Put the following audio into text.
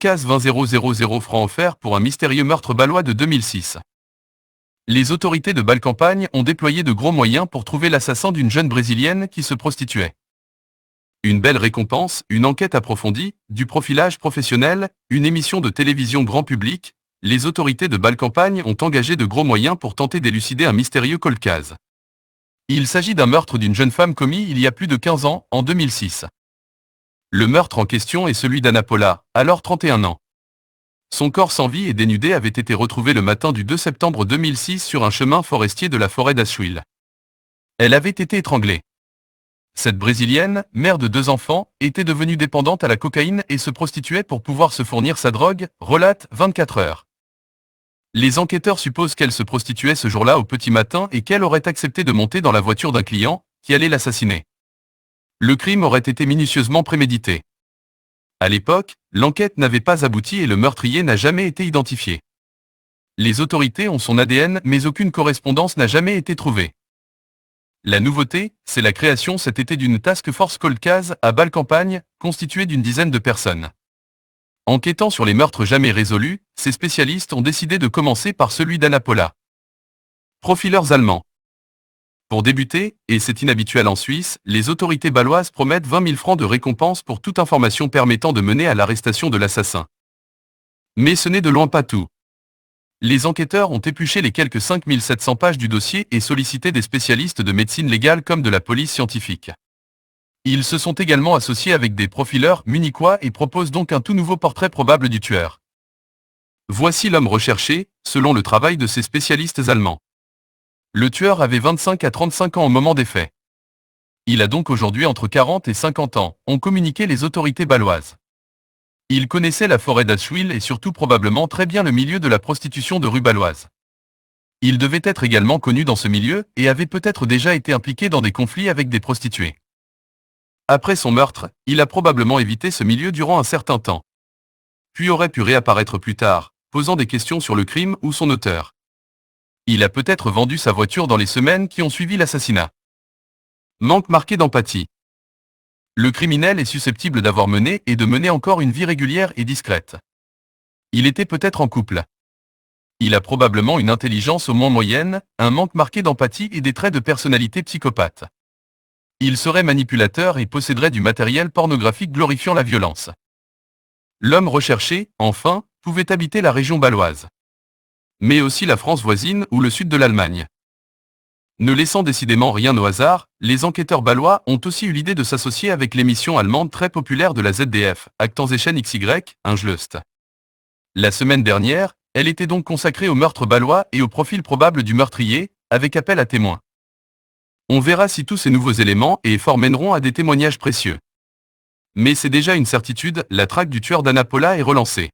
CAS 20 000 francs offerts pour un mystérieux meurtre bâlois de 2006. Les autorités de Bâle-Campagne ont déployé de gros moyens pour trouver l'assassin d'une jeune brésilienne qui se prostituait. Une belle récompense, une enquête approfondie, du profilage professionnel, une émission de télévision grand public, les autorités de Bâle-Campagne ont engagé de gros moyens pour tenter d'élucider un mystérieux cold case. Il s'agit d'un meurtre d'une jeune femme commis il y a plus de 15 ans, en 2006. Le meurtre en question est celui d'Anna Paula, alors 31 ans. Son corps sans vie et dénudé avait été retrouvé le matin du 2 septembre 2006 sur un chemin forestier de la forêt d'Asheville. Elle avait été étranglée. Cette Brésilienne, mère de 2 enfants, était devenue dépendante à la cocaïne et se prostituait pour pouvoir se fournir sa drogue, relate 24 heures. Les enquêteurs supposent qu'elle se prostituait ce jour-là au petit matin et qu'elle aurait accepté de monter dans la voiture d'un client, qui allait l'assassiner. Le crime aurait été minutieusement prémédité. À l'époque, l'enquête n'avait pas abouti et le meurtrier n'a jamais été identifié. Les autorités ont son ADN mais aucune correspondance n'a jamais été trouvée. La nouveauté, c'est la création cet été d'une task force cold case à Bâle-Campagne, constituée d'une dizaine de personnes. Enquêtant sur les meurtres jamais résolus, ces spécialistes ont décidé de commencer par celui d'Anna Paula. Profileurs allemands. Pour débuter, et c'est inhabituel en Suisse, les autorités bâloises promettent 20 000 francs de récompense pour toute information permettant de mener à l'arrestation de l'assassin. Mais ce n'est de loin pas tout. Les enquêteurs ont épluché les quelques 5 700 pages du dossier et sollicité des spécialistes de médecine légale comme de la police scientifique. Ils se sont également associés avec des profileurs munichois et proposent donc un tout nouveau portrait probable du tueur. Voici l'homme recherché, selon le travail de ces spécialistes allemands. Le tueur avait 25 à 35 ans au moment des faits. Il a donc aujourd'hui entre 40 et 50 ans, ont communiqué les autorités bâloises. Il connaissait la forêt d'Asheville et surtout probablement très bien le milieu de la prostitution de rue bâloise. Il devait être également connu dans ce milieu et avait peut-être déjà été impliqué dans des conflits avec des prostituées. Après son meurtre, il a probablement évité ce milieu durant un certain temps. Puis aurait pu réapparaître plus tard, posant des questions sur le crime ou son auteur. Il a peut-être vendu sa voiture dans les semaines qui ont suivi l'assassinat. Manque marqué d'empathie. Le criminel est susceptible d'avoir mené et de mener encore une vie régulière et discrète. Il était peut-être en couple. Il a probablement une intelligence au moins moyenne, un manque marqué d'empathie et des traits de personnalité psychopathe. Il serait manipulateur et posséderait du matériel pornographique glorifiant la violence. L'homme recherché, enfin, pouvait habiter la région bâloise. Mais aussi la France voisine ou le sud de l'Allemagne. Ne laissant décidément rien au hasard, les enquêteurs bâlois ont aussi eu l'idée de s'associer avec l'émission allemande très populaire de la ZDF, Aktenzeschen XY, Ingelust. La semaine dernière, elle était donc consacrée au meurtre bâlois et au profil probable du meurtrier, avec appel à témoins. On verra si tous ces nouveaux éléments et efforts mèneront à des témoignages précieux. Mais c'est déjà une certitude, la traque du tueur d'Anna Paula est relancée.